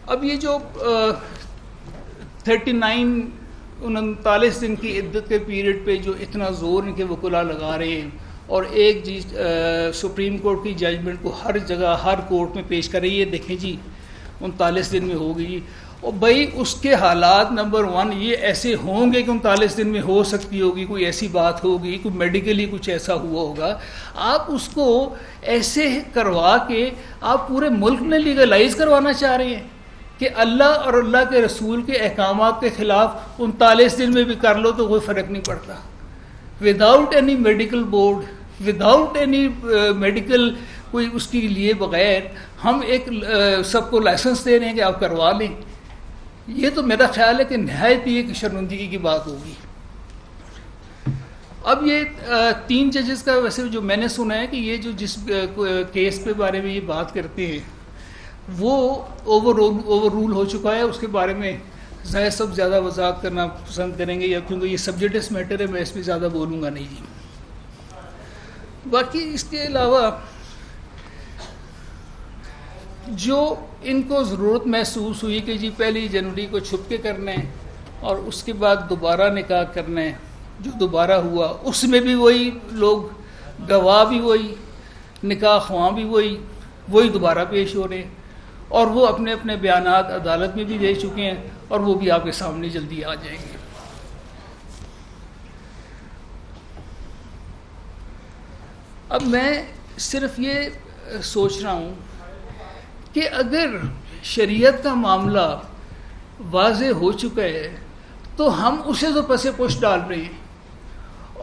اب یہ جو 39 دن کی عدت کے پیریڈ پہ جو اتنا زور ان کے وکلا لگا رہے ہیں اور ایک جی سپریم کورٹ کی ججمنٹ کو ہر جگہ ہر کورٹ میں پیش کر رہی ہے، دیکھیں جی 39 دن میں ہوگی جی، اور بھائی اس کے حالات نمبر 1 یہ ایسے ہوں گے کہ 39 دن میں ہو سکتی ہوگی، کوئی ایسی بات ہوگی، کوئی میڈیکلی کچھ ایسا ہوا ہوگا، آپ اس کو ایسے کروا کے آپ پورے ملک میں لیگلائز کروانا چاہ رہے ہیں کہ اللہ اور اللہ کے رسول کے احکامات کے خلاف 39 دن میں بھی کر لو تو کوئی فرق نہیں پڑتا، without any medical board, without any medical کوئی اس کے لیے بغیر ہم ایک سب کو لائسنس دے رہے ہیں کہ آپ کروا لیں. یہ تو میرا خیال ہے کہ نہایت ہی ایک شرمندگی کی بات ہوگی. اب یہ 3 ججز کا ویسے جو میں نے سنا ہے کہ یہ جو جس کیس پہ بارے میں یہ بات کرتے ہیں وہ اوور رول ہو چکا ہے، اس کے بارے میں ظاہر سب زیادہ وضاحت کرنا پسند کریں گے، یا کیونکہ یہ سبجیکٹس میٹر ہے میں اس پہ زیادہ بولوں گا نہیں جی. باقی اس کے علاوہ جو ان کو ضرورت محسوس ہوئی کہ جی 1 جنوری کو چھپ کے کرنا ہے اور اس کے بعد دوبارہ نکاح کرنا ہے، جو دوبارہ ہوا اس میں بھی وہی لوگ، گواہ بھی وہی، نکاح خواں بھی وہی دوبارہ پیش ہو رہے ہیں، اور وہ اپنے اپنے بیانات عدالت میں بھی دے چکے ہیں اور وہ بھی آپ کے سامنے جلدی آ جائیں گے. اب میں صرف یہ سوچ رہا ہوں کہ اگر شریعت کا معاملہ واضح ہو چکا ہے تو ہم اسے تو پس پش ڈال رہے ہیں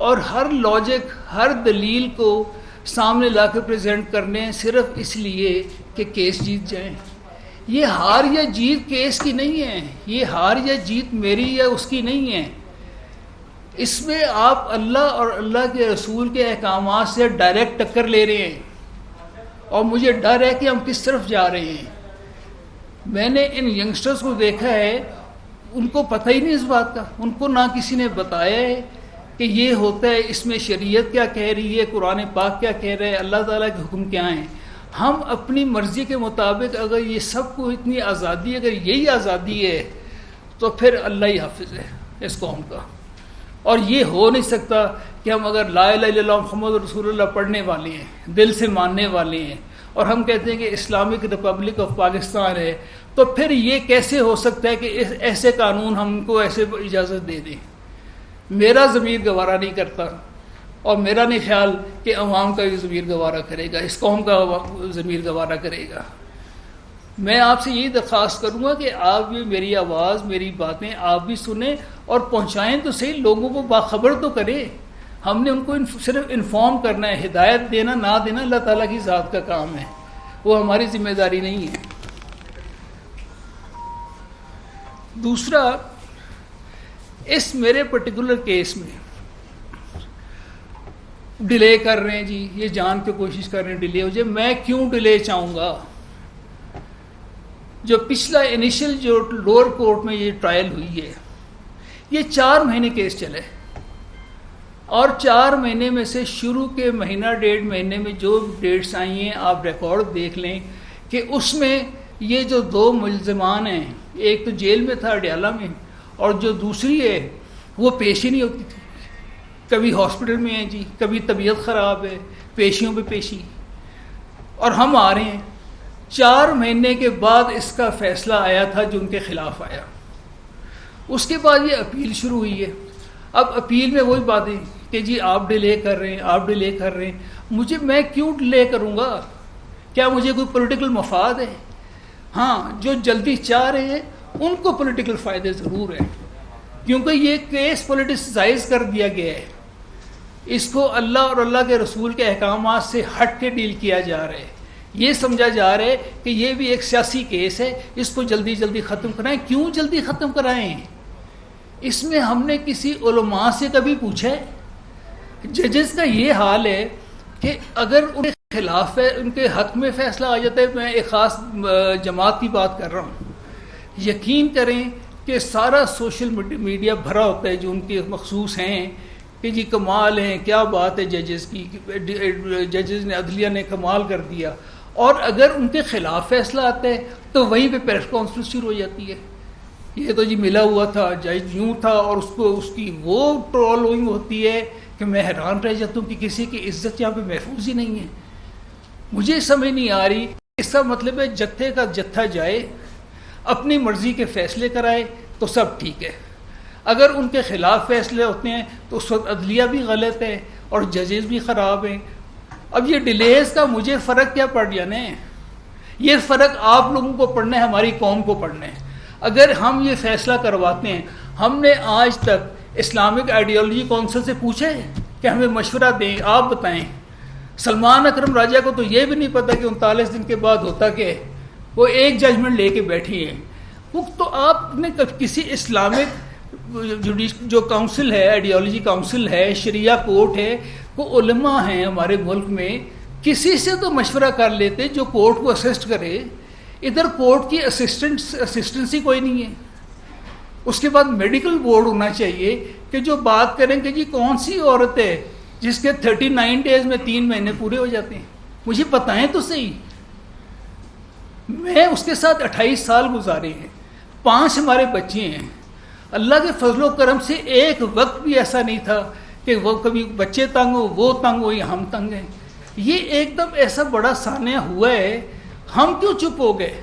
اور ہر لاجک، ہر دلیل کو سامنے لا کے پریزنٹ کرنے ہیں صرف اس لیے کہ کیس جیت جائیں. یہ ہار یا جیت کیس کی نہیں ہے، یہ ہار یا جیت میری یا اس کی نہیں ہے. اس میں آپ اللہ اور اللہ کے رسول کے احکامات سے ڈائریکٹ ٹکر لے رہے ہیں اور مجھے ڈر ہے کہ ہم کس طرف جا رہے ہیں. میں نے ان ینگسٹرز کو دیکھا ہے، ان کو پتہ ہی نہیں اس بات کا، ان کو نہ کسی نے بتایا ہے کہ یہ ہوتا ہے، اس میں شریعت کیا کہہ رہی ہے، قرآن پاک کیا کہہ رہا ہے، اللہ تعالیٰ کے حکم کیا ہیں. ہم اپنی مرضی کے مطابق اگر یہ سب کو اتنی آزادی، اگر یہی آزادی ہے تو پھر اللہ ہی حافظ ہے اس قوم کا. اور یہ ہو نہیں سکتا کہ ہم اگر لا الہ الا اللہ محمد رسول اللہ پڑھنے والے ہیں، دل سے ماننے والے ہیں، اور ہم کہتے ہیں کہ اسلامک ریپبلک آف پاکستان ہے، تو پھر یہ کیسے ہو سکتا ہے کہ ایسے قانون ہم کو ایسے اجازت دے دیں. میرا ضمیر گوارا نہیں کرتا اور میرا نہیں خیال کہ عوام کا بھی ضمیر گوارا کرے گا، اس قوم کا ضمیر گوارا کرے گا. میں آپ سے یہی درخواست کروں گا کہ آپ بھی میری آواز، میری باتیں آپ بھی سنیں اور پہنچائیں تو صحیح، لوگوں کو باخبر تو کریں. ہم نے ان کو صرف انفارم کرنا ہے، ہدایت دینا نہ دینا اللہ تعالیٰ کی ذات کا کام ہے، وہ ہماری ذمہ داری نہیں ہے. دوسرا، اس میرے پرٹیکولر کیس میں ڈیلے کر رہے ہیں جی، یہ جان کے کوشش کر رہے ہیں ڈیلے ہو جائے. میں کیوں ڈیلے چاہوں گا؟ جو پچھلا انیشل جو لوور کورٹ میں یہ ٹرائل ہوئی ہے، یہ 4 مہینے کیس چلے، اور 4 مہینے میں سے شروع کے مہینہ 1.5 مہینے میں جو ڈیٹس آئی ہیں آپ ریکارڈ دیکھ لیں کہ اس میں یہ جو 2 ملزمان ہیں، ایک تو جیل میں تھا اڈیالہ میں، اور جو دوسری ہے وہ پیش ہی نہیں ہوتی تھی. کبھی ہاسپٹل میں ہیں جی، کبھی طبیعت خراب ہے، پیشیوں پہ پیشی، اور ہم آ رہے ہیں. 4 مہینے کے بعد اس کا فیصلہ آیا تھا جو ان کے خلاف آیا. اس کے بعد یہ اپیل شروع ہوئی ہے. اب اپیل میں وہی باتیں کہ جی آپ ڈیلے کر رہے ہیں، آپ ڈیلے کر رہے ہیں. میں کیوں ڈیلے کروں گا؟ کیا مجھے کوئی پولیٹیکل مفاد ہے؟ ہاں، جو جلدی چاہ رہے ہیں ان کو پولیٹیکل فائدے ضرور ہیں، کیونکہ یہ کیس پولیٹیسائز کر دیا گیا ہے. اس کو اللہ اور اللہ کے رسول کے احکامات سے ہٹ کے ڈیل کیا جا رہا ہے. یہ سمجھا جا رہا ہے کہ یہ بھی ایک سیاسی کیس ہے، اس کو جلدی جلدی ختم کرائیں. کیوں جلدی ختم کرائیں؟ اس میں ہم نے کسی علماء سے کبھی پوچھا ہے؟ ججز کا یہ حال ہے کہ اگر ان کے خلاف ہے، ان کے حق میں فیصلہ آ جاتا ہے. میں ایک خاص جماعت کی بات کر رہا ہوں. یقین کریں کہ سارا سوشل میڈیا بھرا ہوتا ہے جو ان کے مخصوص ہیں کہ جی کمال ہیں، کیا بات ہے ججز کی، ججز نے، عدلیہ نے کمال کر دیا. اور اگر ان کے خلاف فیصلہ آتا ہے تو وہیں پہ پریس کانفرنس شروع ہو جاتی ہے، یہ تو جی ملا ہوا تھا، جج یوں تھا، اور اس کی وہ ٹرولنگ ہوتی ہے کہ میں حیران رہ جاتا ہوں کہ کسی کی عزت یہاں پہ محفوظ ہی نہیں ہے۔ مجھے سمجھ نہیں آ رہی، اس کا مطلب ہے جتھے کا جتھا جائے، اپنی مرضی کے فیصلے کرائے تو سب ٹھیک ہے، اگر ان کے خلاف فیصلے ہوتے ہیں تو اس وقت عدلیہ بھی غلط ہے اور ججز بھی خراب ہیں۔ اب یہ ڈیلیز کا مجھے فرق کیا پڑ جانا ہے؟ یہ فرق آپ لوگوں کو پڑھنا ہے، ہماری قوم کو پڑھنا ہے۔ اگر ہم یہ فیصلہ کرواتے ہیں، ہم نے آج تک اسلامک آئیڈیالوجی کونسل سے پوچھا ہے کہ ہمیں مشورہ دیں، آپ بتائیں۔ سلمان اکرم راجہ کو تو یہ بھی نہیں پتا کہ 39 دن کے بعد ہوتا کہ وہ ایک ججمنٹ لے کے بیٹھی ہیں۔ وہ تو آپ نے کسی اسلامک جو کاؤنسل ہے، آئیڈیالوجی کاؤنسل ہے، شریعہ کورٹ ہے، وہ علماء ہیں ہمارے ملک میں، کسی سے تو مشورہ کر لیتے جو کورٹ کو اسسٹ کرے۔ ادھر کورٹ کی اسسٹنسی کوئی نہیں ہے۔ اس کے بعد میڈیکل بورڈ ہونا چاہیے کہ جو بات کریں کہ جی کون سی عورت ہے جس کے 39 ڈیز میں 3 مہینے پورے ہو جاتے ہیں، مجھے بتائیں تو صحیح۔ میں اس کے ساتھ 28 سال گزارے ہیں، 5 ہمارے بچے ہیں۔ اللہ کے فضل و کرم سے ایک وقت بھی ایسا نہیں تھا کہ وہ کبھی بچے تنگ ہو، وہ تنگ ہو یا ہم تنگ ہیں۔ یہ ایک دم ایسا بڑا سانحہ ہوا ہے، ہم کیوں چپ ہو گئے؟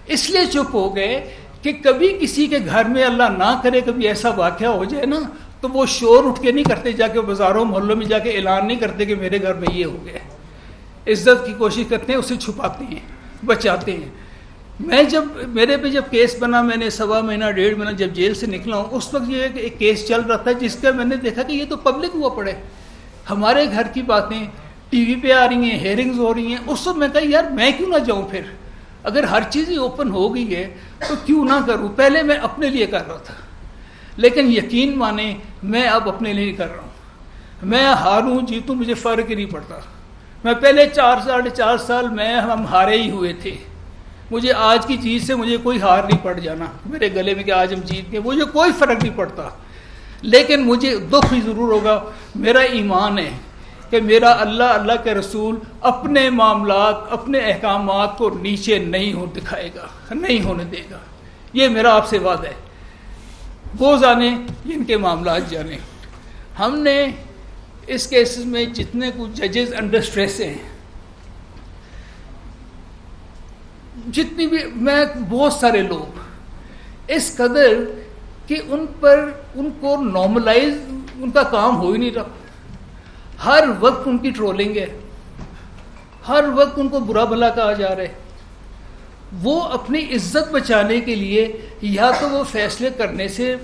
اس لیے چپ ہو گئے کہ کبھی کسی کے گھر میں اللہ نہ کرے کبھی ایسا واقعہ ہو جائے نا، تو وہ شور اٹھ کے نہیں کرتے، جا کے بازاروں محلوں میں جا کے اعلان نہیں کرتے کہ میرے گھر میں یہ ہو گیا۔ عزت کی کوشش کرتے ہیں، اسے چھپاتے ہیں، بچاتے ہیں۔ میں میرے پہ جب کیس بنا، میں نے 1.25 مہینہ 1.5 مہینہ جب جیل سے نکلا ہوں، اس وقت یہ ایک کیس چل رہا تھا جس کا میں نے دیکھا کہ یہ تو پبلک ہوا پڑے، ہمارے گھر کی باتیں ٹی وی پہ آ رہی ہیں، ہیئرنگز ہو رہی ہیں۔ اس وقت میں کہا یار میں کیوں نہ جاؤں، پھر اگر ہر چیز ہی اوپن ہو گئی ہے تو کیوں نہ کروں۔ پہلے میں اپنے لیے کر رہا تھا، لیکن یقین مانیں میں اب اپنے لیے نہیں کر رہا ہوں۔ میں ہاروں جیتوں مجھے فرق ہی نہیں پڑتا۔ میں پہلے 4 سال میں ہم ہارے ہی ہوئے تھے، مجھے آج کی چیز سے مجھے کوئی ہار نہیں پڑ جانا میرے گلے میں کہ آج ہم جیت گئے، مجھے کوئی فرق نہیں پڑتا۔ لیکن مجھے دکھ ہی ضرور ہوگا۔ میرا ایمان ہے کہ میرا اللہ کے رسول اپنے معاملات، اپنے احکامات کو نیچے نہیں دکھائے گا، نہیں ہونے دے گا۔ یہ میرا آپ سے وعدہ ہے۔ وہ جانے ان کے معاملات جانے۔ ہم نے اس کیسز میں جتنے کچھ ججز انڈر سٹریس ہیں، جتنی بھی میں بہت سارے لوگ اس قدر کہ ان کو نارملائز ان کا کام ہو ہی نہیں رہا۔ ہر وقت ان کی ٹرولنگ ہے، ہر وقت ان کو برا بھلا کہا جا رہا ہے۔ وہ اپنی عزت بچانے کے لیے یا تو وہ فیصلے کرنے سے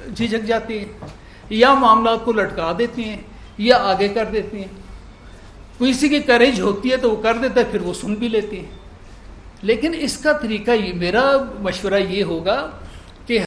جھجک جاتے ہیں، یا معاملات کو لٹکا دیتے ہیں، یا آگے کر دیتے ہیں۔ کسی کی کریج ہوتی ہے تو وہ کر دیتا ہے، پھر وہ سن بھی لیتے ہیں۔ لیکن اس کا طریقہ، میرا مشورہ یہ ہوگا